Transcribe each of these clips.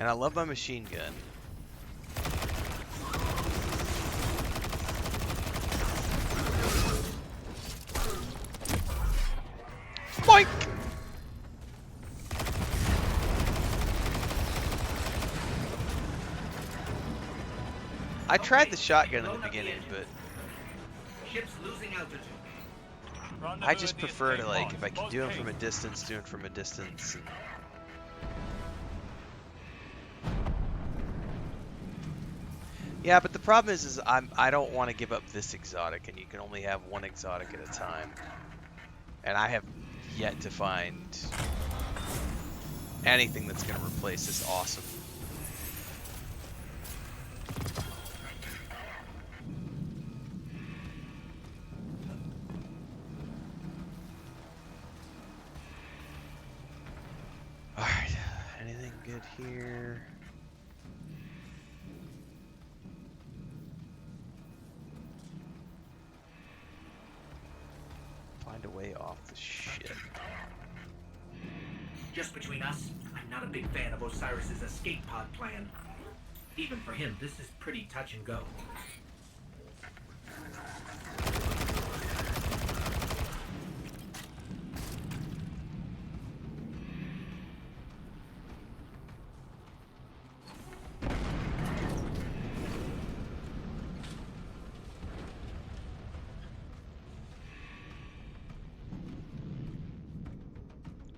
And I love my machine gun. Boink! I tried the shotgun in the beginning, but Ship's losing altitude. I just prefer to, like, if I can do them from a distance, do them from a distance. And... yeah, but the problem is I don't want to give up this exotic, and you can only have one exotic at a time. And I have yet to find anything that's going to replace this awesome. Alright, anything good here? Find a way off the ship. Just between us, I'm not a big fan of Osiris's escape pod plan. Even for him, this is pretty touch and go.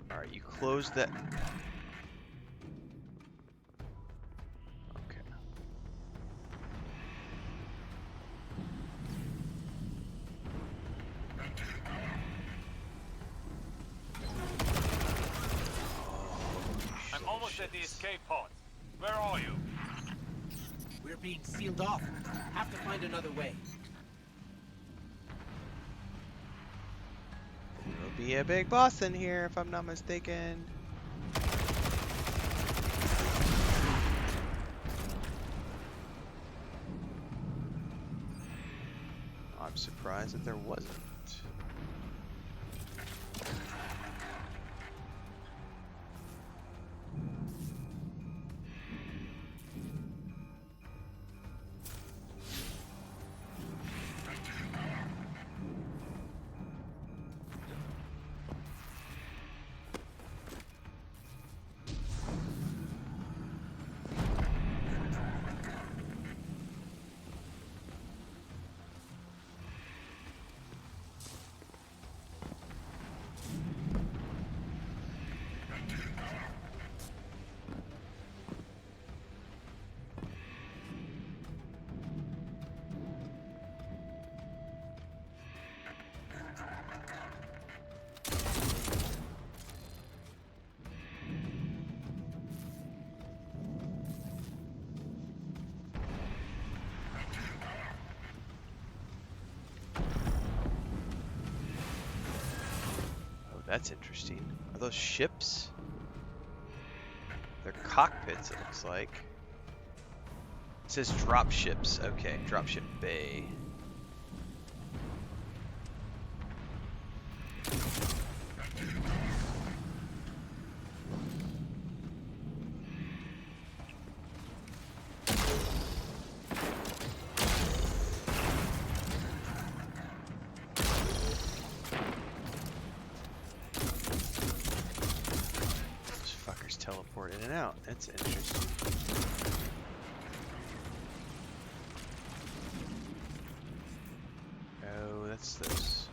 Alright, you close that. Okay. I'm almost at the escape pod. Where are you? We're being sealed off. Have to find another way. There'll be a big boss in here if I'm not mistaken. I'm surprised that there wasn't. That's interesting. Are those ships? They're cockpits, it looks like. It says drop ships. Okay, dropship bay. Teleport in and out. That's interesting. Oh, that's this.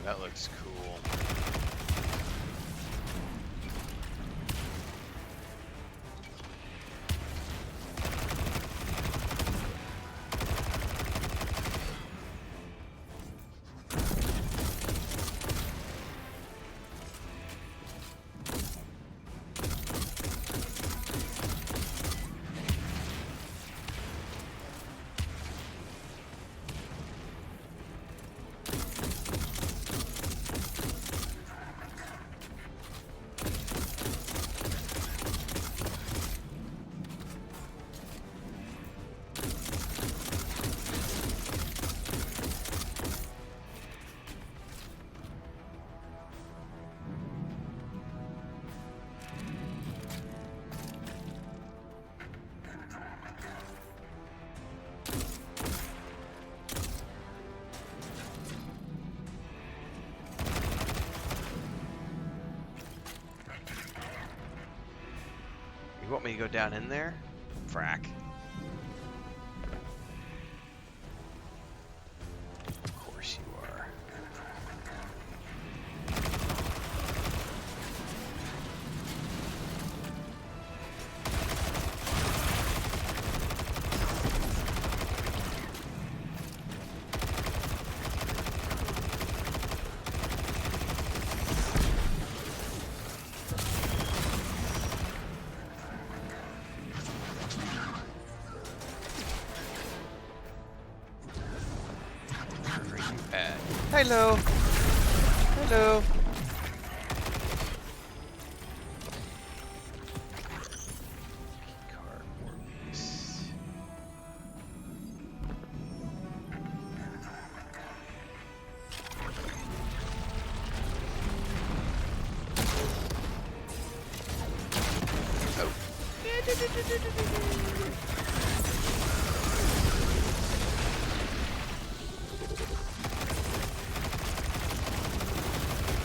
that looks cool. You want me to go down in there? Frack. Of course you are. Hello. Hello. Card works. Oh.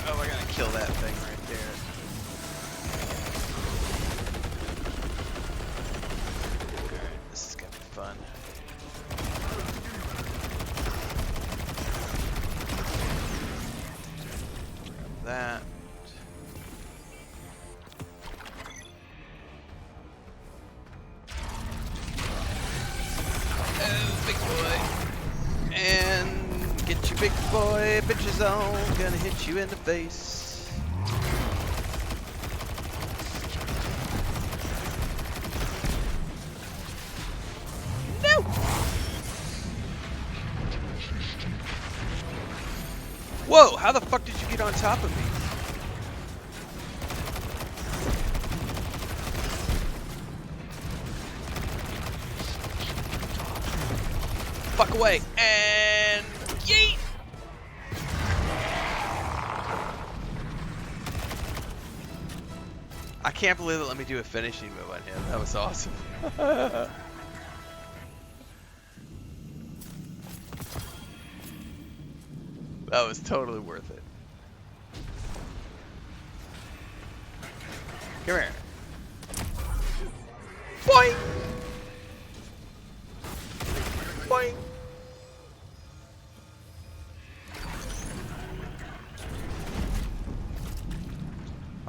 Oh, I gotta kill that thing right there. Alright, this is gonna be fun. Grab that. Oh, big boy. And get your big boy bitches on. Gonna hit you in the face. No! Whoa, how the fuck did you get on top of me? Fuck away. And yeet! I can't believe it let me do a finishing move on him. That was awesome. That was totally worth it. Come here. Boing! Boing!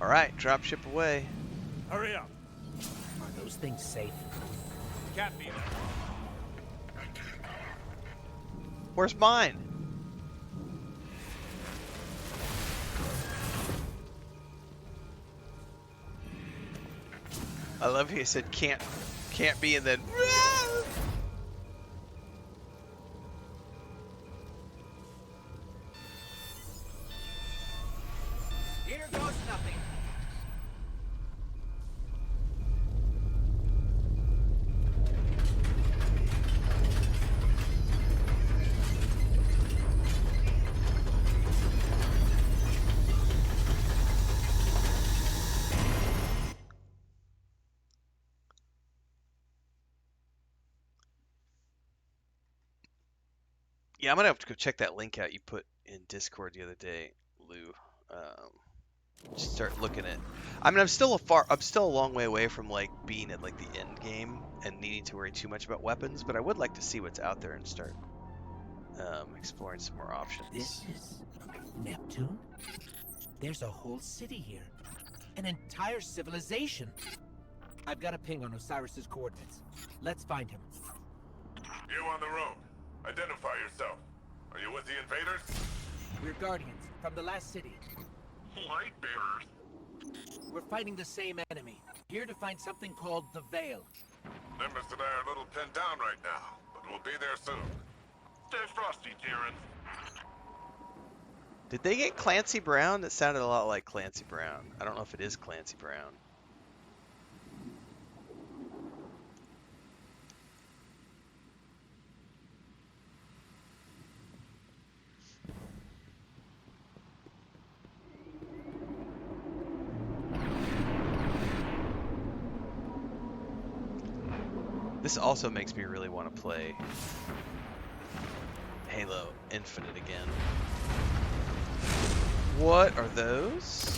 Alright, drop ship away. Hurry up. Are those things safe? Can't be there. Where's mine? I love how you said can't be and then Here goes nothing. yeah, I'm gonna have to go check that link out you put in Discord the other day, Lou. Just start looking at. I mean, I'm still a long way away from like being at like the end game and needing to worry too much about weapons, but I would like to see what's out there and start exploring some more options. This is Neptune? There's a whole city here. An entire civilization. I've got a ping on Osiris's coordinates. Let's find him. You on the road. Identify yourself. Are you with the invaders? We're Guardians from the last city. Light bearers. We're fighting the same enemy. Here to find something called the Veil. Nimbus and I are a little pinned down right now, but we'll be there soon. Stay frosty, Terran. Did they get Clancy Brown? That sounded a lot like Clancy Brown. I don't know if it is Clancy Brown. This also makes me really want to play Halo Infinite again. What are those?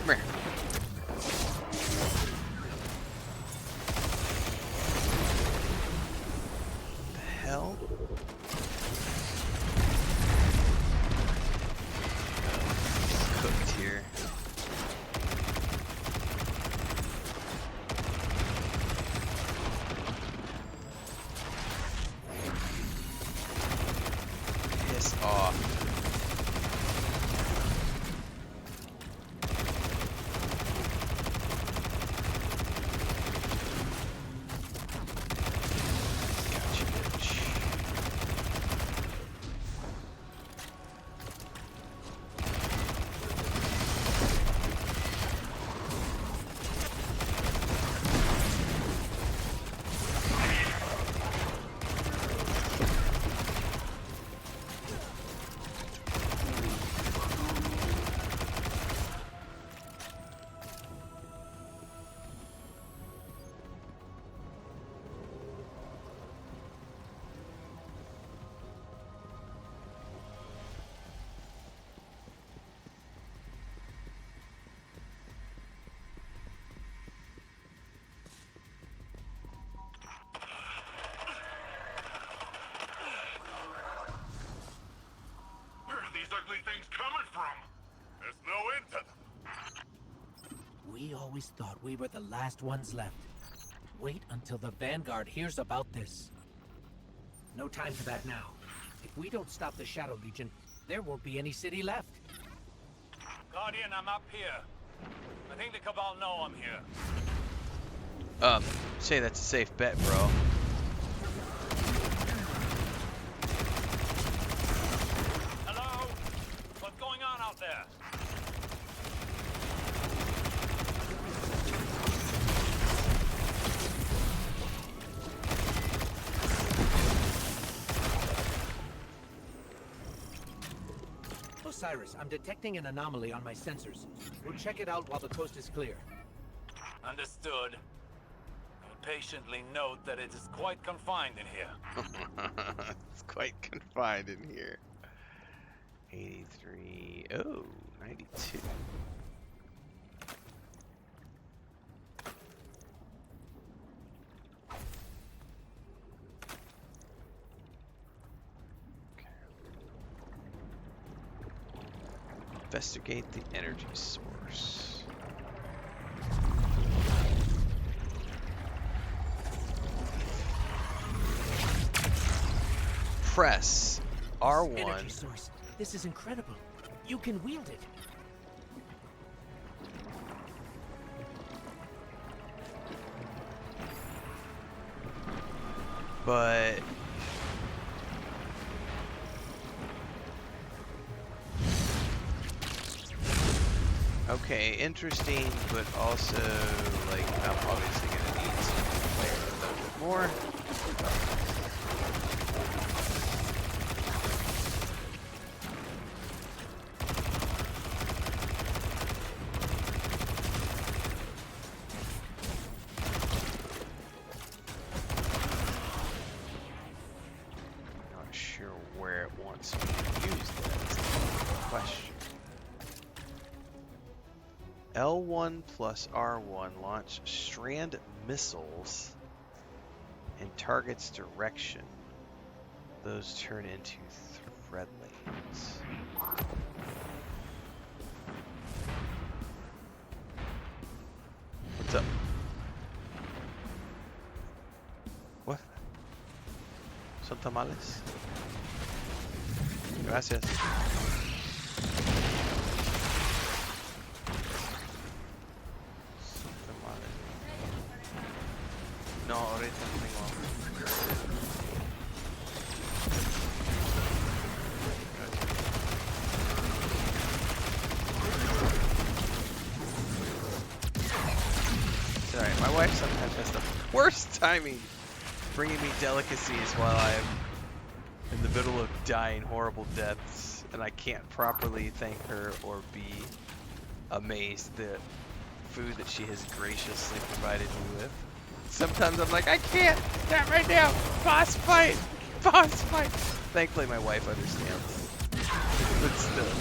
Come here. The hell? Oh, cooked here. Piss off. Gotcha, bitch. Where are these ugly things coming from? There's no end to them. We always thought we were the last ones left. Wait until the Vanguard hears about this. No time for that now. If we don't stop the Shadow Legion, there won't be any city left. Guardian, I'm up here. I think the Cabal know I'm here. Say that's a safe bet, bro. Hello? What's going on out there? Osiris, I'm detecting an anomaly on my sensors. We'll check it out while the coast is clear. Understood. I'll patiently note that it is quite confined in here. It's quite confined in here. 83. Oh, 92. Okay. Investigate the energy source. Press R1. Energy source. This is incredible. You can wield it. But okay, interesting, but also like I'm obviously gonna need to play a little bit more. L1 plus R1 launch strand missiles in target's direction. Those turn into thread lanes. What's up? What? ¿Son tamales? Gracias. Son tamales. No, ahorita no tengo hambre. Sorry, my wife sometimes has the worst timing bringing me delicacies while I'm in the middle of dying horrible deaths, and I can't properly thank her or be amazed at food that she has graciously provided me with. Sometimes I'm like, I can't! Not right now! Boss fight! Boss fight! Thankfully my wife understands. But still.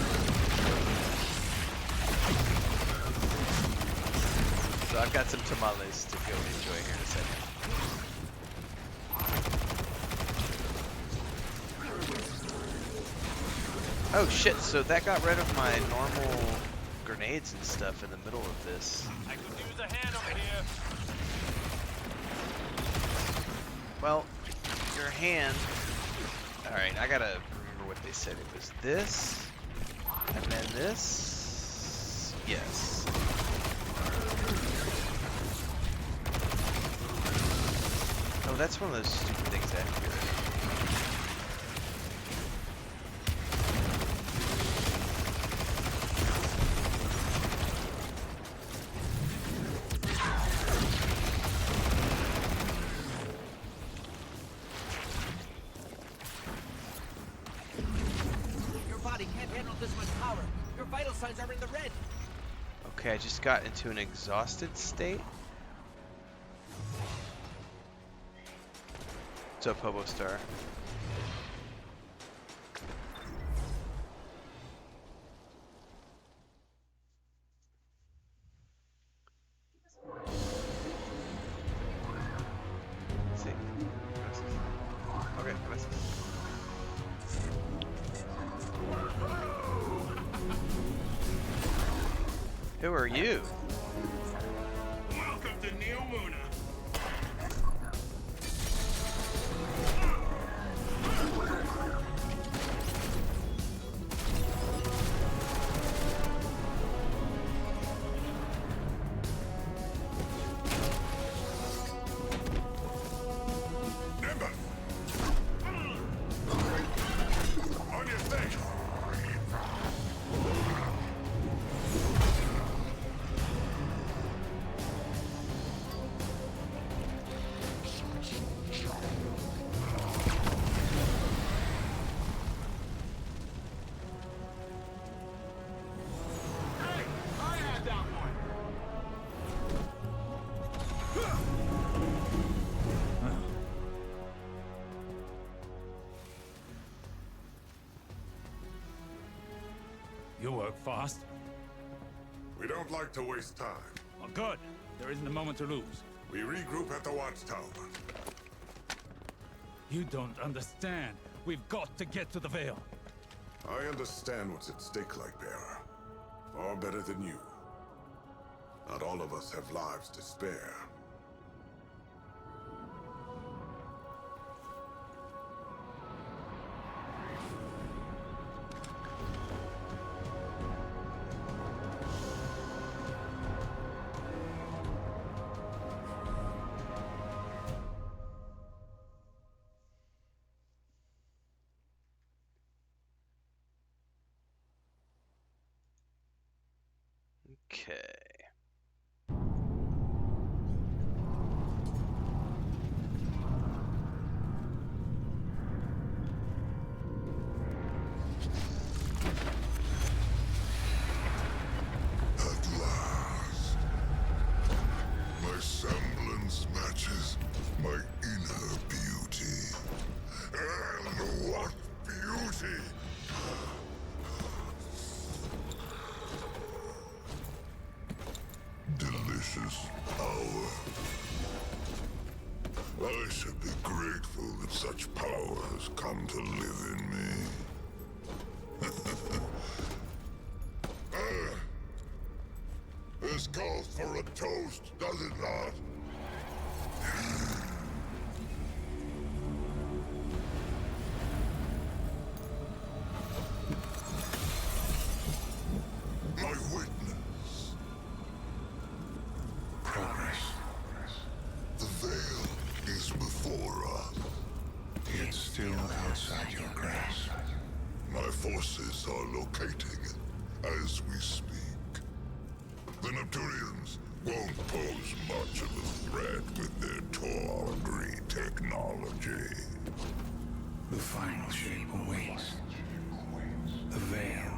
So I've got some tamales to go enjoy here in a second. Oh shit, so that got rid of my normal grenades and stuff in the middle of this. I could use a hand over here. Well, your hand... Alright, I gotta remember what they said. It was this, and then this... Yes. Oh, that's one of those stupid things I have to get rid of. Your body can't handle this much power. Your vital signs are in the red. Okay, I just got into an exhausted state. What's up, Hobo Star? Sí. Gracias. Okay, gracias. Who are you? Welcome to Neo Muna. Nimbus! On your face! Hey, I had that one. You work fast. We don't like to waste time. Well, good. There isn't a moment to lose. We regroup at the watchtower. You don't understand. We've got to get to the Veil. I understand what's at stake, Lightbearer. Far better than you. Not all of us have lives to spare. Okay. At last. My semblance matches my inner beauty. And what beauty! such power has come to live in me. This calls for a toast, does it not? My witness. Progress. The veil is before us. It's still outside your grasp. My forces are locating it as we speak. The Neptunians won't pose much of a threat with their tawdry technology. The final shape awaits. The veil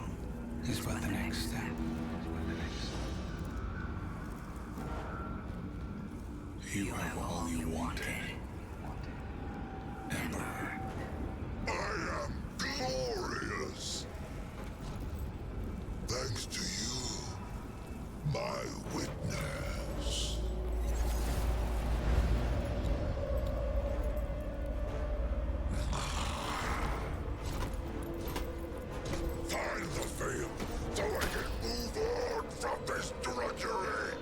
is but the next step. You have all you wanted, Emperor. I am glorious. Thanks to you, my witness. Find the veil so I can move on from this drudgery.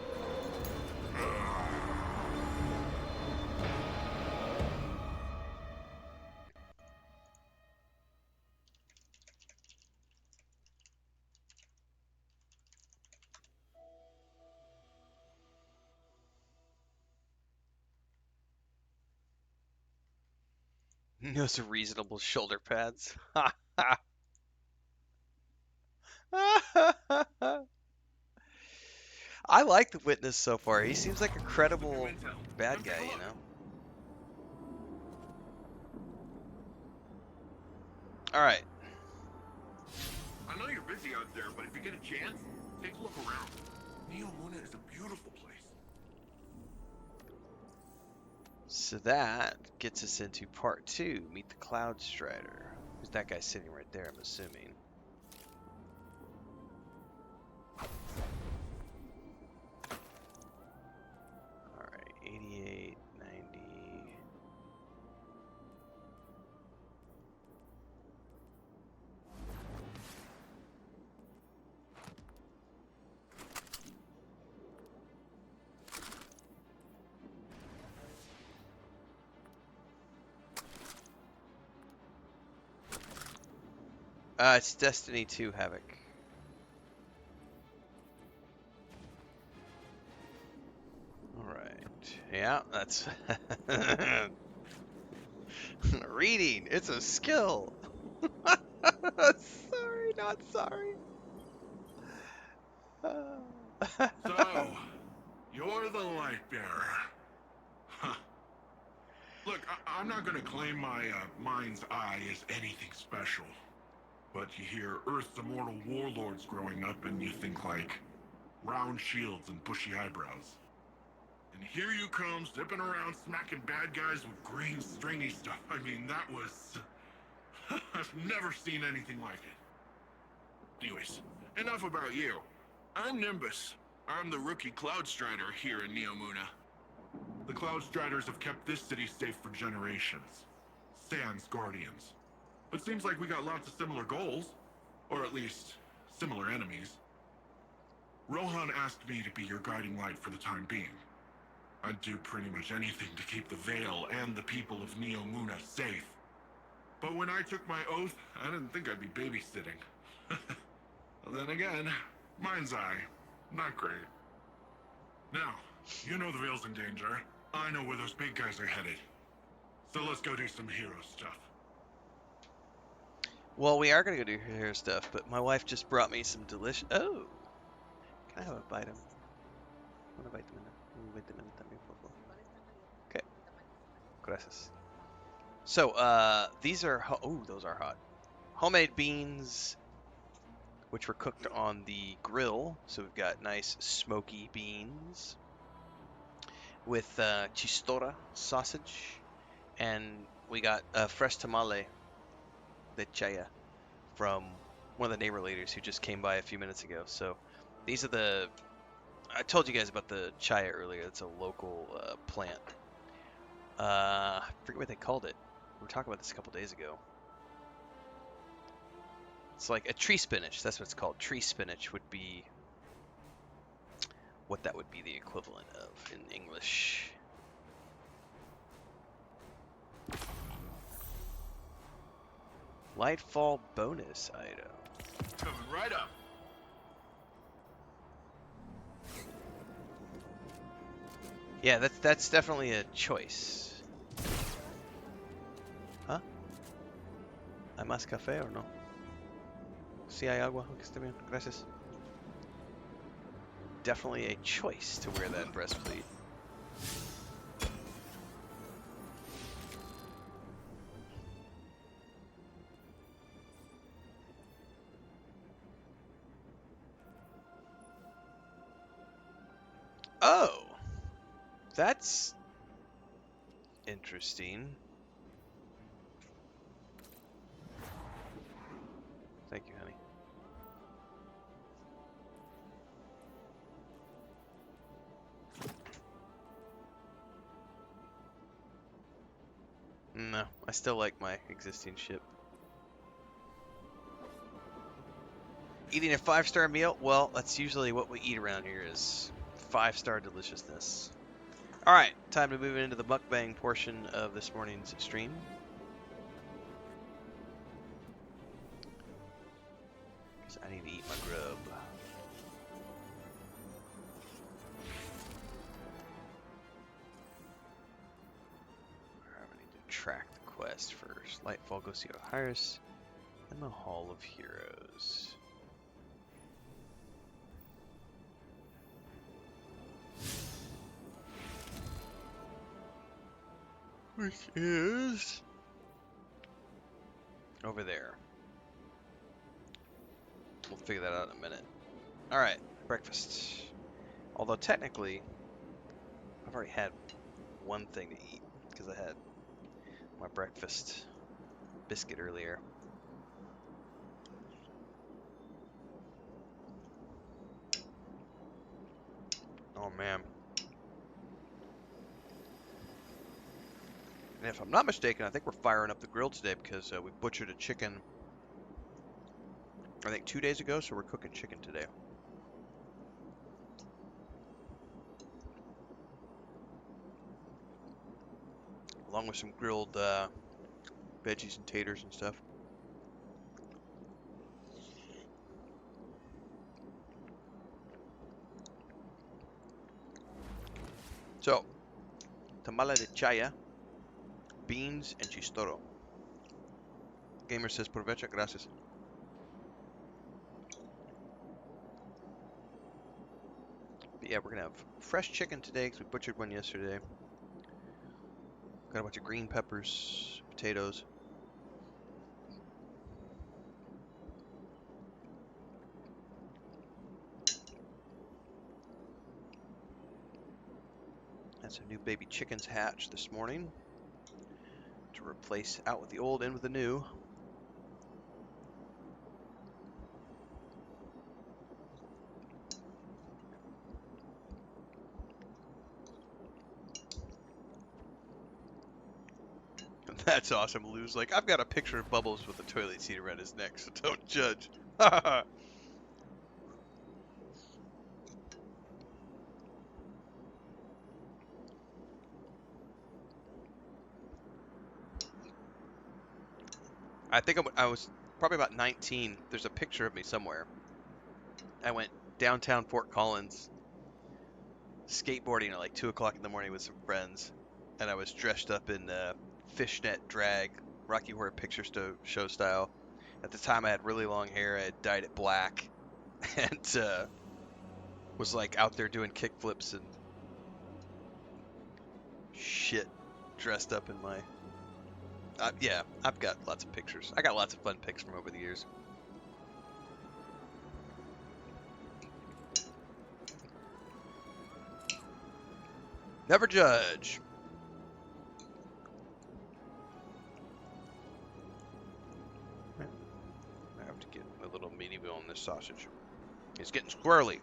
Those are reasonable shoulder pads. I like the witness so far. He seems like a credible bad guy, you know? Alright. I know you're busy out there, but if you get a chance, take a look around. Neomuna is a beautiful place. So that gets us into part 2. Meet the Cloud Strider. Who's that guy sitting right there, I'm assuming. Alright, 88, 90. It's Destiny 2 Havoc. Alright. Yeah, that's... Reading! It's a skill! Sorry, not sorry. So, you're the light bearer. Huh. Look, I'm not gonna claim my mind's eye is anything special. But you hear Earth's immortal warlords growing up and you think like round shields and bushy eyebrows. And here you come, zipping around smacking bad guys with green stringy stuff. I mean, that was... I've never seen anything like it. Anyways, enough about you. I'm Nimbus. I'm the rookie Cloud Strider here in Neomuna. The Cloud Striders have kept this city safe for generations. Sans Guardians. But seems like we got lots of similar goals. Or at least, similar enemies. Rohan asked me to be your guiding light for the time being. I'd do pretty much anything to keep the Veil and the people of Neomuna safe. But when I took my oath, I didn't think I'd be babysitting. Well, then again, mind's eye, not great. Now, you know the Veil's in danger. I know where those big guys are headed. So let's go do some hero stuff. Well, we are going to go do hair stuff, but my wife just brought me some delicious... Oh! Can I have a bite of them? I want to bite them in Okay. Gracias. So, these are... Oh, those are hot. Homemade beans, which were cooked on the grill. So we've got nice smoky beans with chistorra sausage. And we got fresh tamale de chaya from one of the neighbor leaders who just came by a few minutes ago. So these are the... I told you guys about the chaya earlier. It's a local plant. I forget what they called it. We were talking about this a couple days ago. It's like a tree spinach. That's what it's called. Tree spinach would be what that would be the equivalent of in English. Lightfall bonus item. Coming right up. Yeah, that's definitely a choice. Huh? ¿Hay más café o no? Sí hay agua. Ok, está bien. Gracias. Definitely a choice to wear that breastplate. Oh, that's interesting. Thank you, honey. No, I still like my existing ship. Eating a 5-star meal? Well, that's usually what we eat around here is 5-star deliciousness. Alright, time to move into the mukbang portion of this morning's stream. Because I need to eat my grub. I need to track the quest first. Lightfall, go see Osiris, and the Hall of Heroes. Which is over there. We'll figure that out in a minute. Alright, breakfast. Although technically, I've already had one thing to eat because I had my breakfast biscuit earlier. Oh man. And if I'm not mistaken, I think we're firing up the grill today because we butchered a chicken, I think 2 days ago, so we're cooking chicken today. Along with some grilled veggies and taters and stuff. So, tamale de chaya, beans, and chistoro. Gamer says, provecha, gracias. But yeah, we're going to have fresh chicken today because we butchered one yesterday. Got a bunch of green peppers, potatoes. And some new baby chickens hatched this morning to replace out with the old, in with the new. That's awesome. Lou's like, I've got a picture of Bubbles with a toilet seat around his neck, so don't judge. I think I was probably about 19. There's a picture of me somewhere. I went downtown Fort Collins skateboarding at like 2 o'clock in the morning with some friends, and I was dressed up in fishnet drag, Rocky Horror Picture Show style. At the time, I had really long hair. I had dyed it black, and was like out there doing kickflips and shit, dressed up in my. Yeah, I've got lots of pictures. I got lots of fun pics from over the years. Never judge. I have to get a little meaty wheel on this sausage. It's getting squirrely.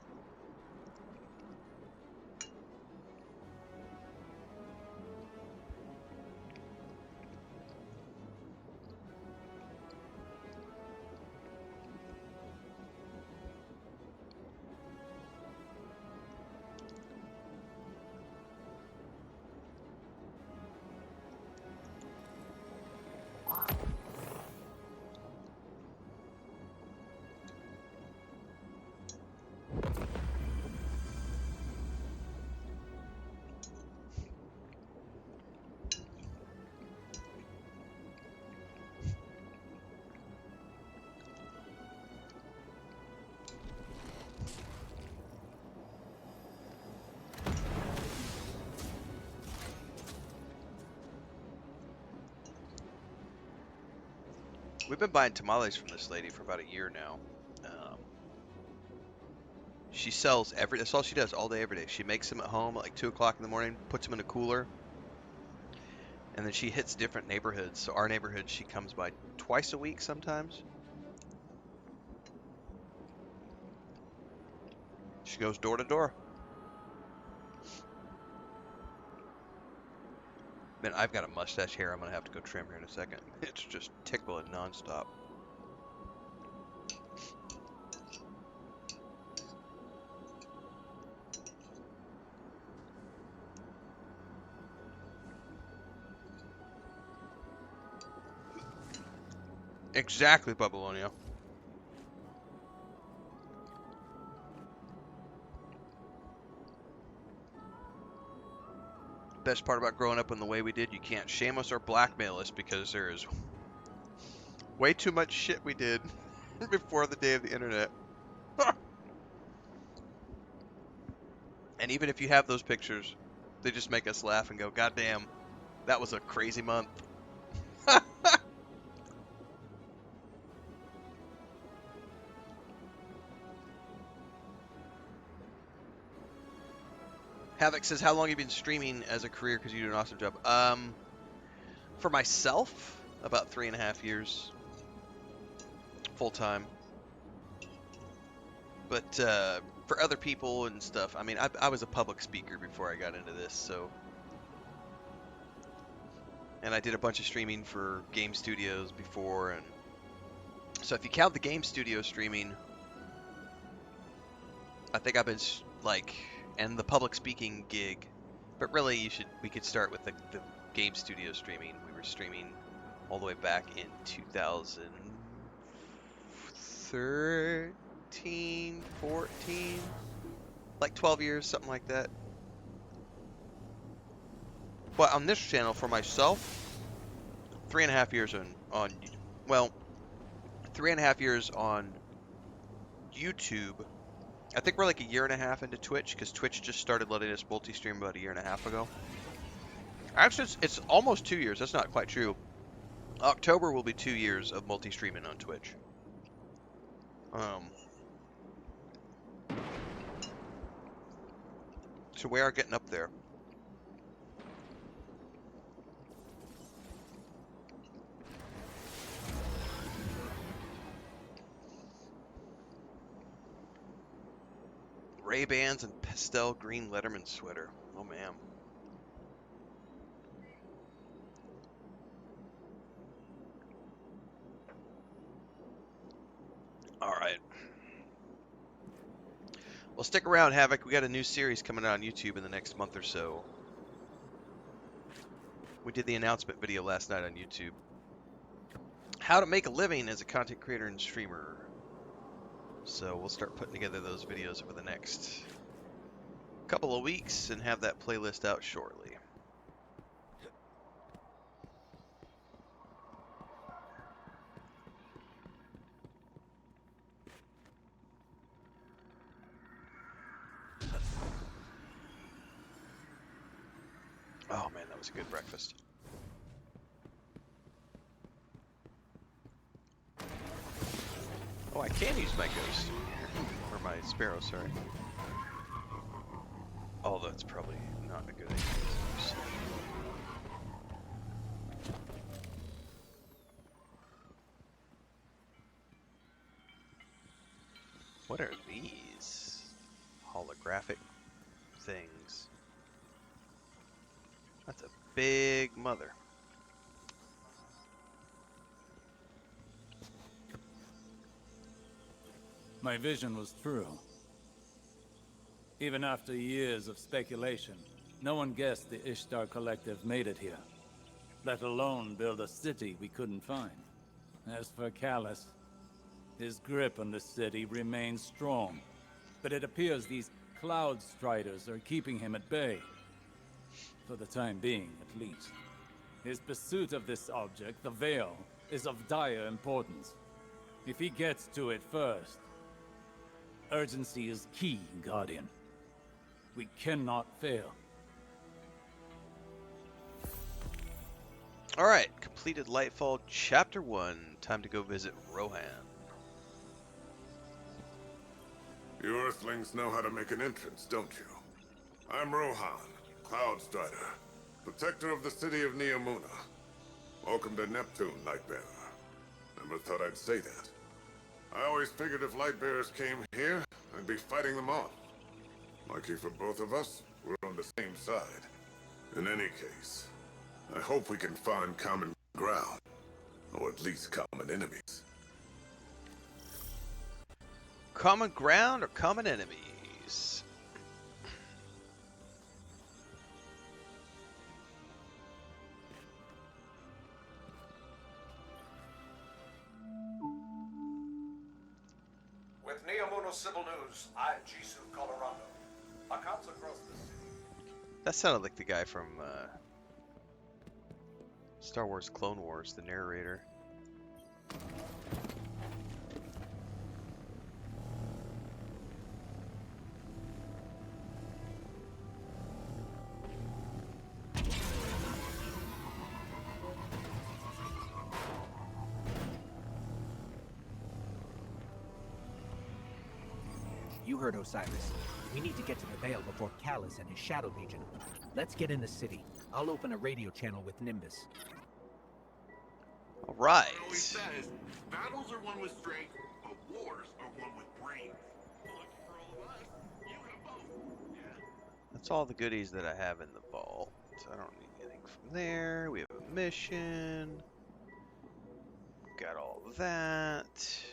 We've been buying tamales from this lady for about a year now. She sells that's all she does all day, every day. She makes them at home at like 2 o'clock in the morning, puts them in a cooler, and then she hits different neighborhoods. So our neighborhood, she comes by twice a week sometimes. She goes door to door. Man, I've got a mustache hair I'm going to have to go trim here in a second. It's just tickling nonstop. Exactly, Babylonia. Best part about growing up in the way we did, you can't shame us or blackmail us because there is way too much shit we did before the day of the internet. And even if you have those pictures, they just make us laugh and go, God damn, that was a crazy month. Havoc says, how long have you been streaming as a career because you do an awesome job? For myself, about 3.5 years. Full time. But for other people and stuff, I mean, I was a public speaker before I got into this, so. And I did a bunch of streaming for game studios before, and so if you count the game studio streaming, I think I've been like, and the public speaking gig, but really we could start with the game studio streaming. We were streaming all the way back in 2013, 14, like 12 years, something like that. But on this channel for myself, 3.5 years on well, 3.5 years on YouTube. I think we're like 1.5 years into Twitch, because Twitch just started letting us multi-stream about 1.5 years ago. Actually, it's almost 2 years. That's not quite true. October will be 2 years of multi-streaming on Twitch. So we are getting up there. Ray-Bans and pastel green Letterman sweater. Oh, man. All right. Well, stick around, Havoc. We got a new series coming out on YouTube in the next month or so. We did the announcement video last night on YouTube. How to make a living as a content creator and streamer. So we'll start putting together those videos over the next couple of weeks and have that playlist out shortly. Oh man, that was a good breakfast. Oh, I can use my ghost. Or my sparrow, sorry. Although it's probably not a good idea. What are these holographic things? That's a big mother. My vision was true. Even after years of speculation, no one guessed the Ishtar Collective made it here, let alone build a city we couldn't find. As for Callus, his grip on the city remains strong, but it appears these Cloud Striders are keeping him at bay. For the time being, at least. His pursuit of this object, the Veil, is of dire importance. If he gets to it first, urgency is key, Guardian. We cannot fail. Alright, completed Lightfall Chapter 1. Time to go visit Rohan. You Earthlings know how to make an entrance, don't you? I'm Rohan, Cloudstrider, protector of the city of Neomuna. Welcome to Neptune, Lightbearer. Never thought I'd say that. I always figured if Lightbearers came here, I'd be fighting them off. Lucky for both of us, we're on the same side. In any case, I hope we can find common ground, or at least common enemies. Common ground or common enemies? With Neomuno Civil News, I'm Jisoo Colorado. Accounts across the city. That sounded like the guy from Star Wars Clone Wars, the narrator. You heard Osiris. We need to get to the Vale before Callus and his Shadow Legion. Let's get in the city. I'll open a radio channel with Nimbus. Alright. It always says, battles are won with strength, but wars are won with brains. Lucky for all of us, you have both. Yeah. That's all the goodies that I have in the vault. I don't need anything from there. We have a mission. Got all of that.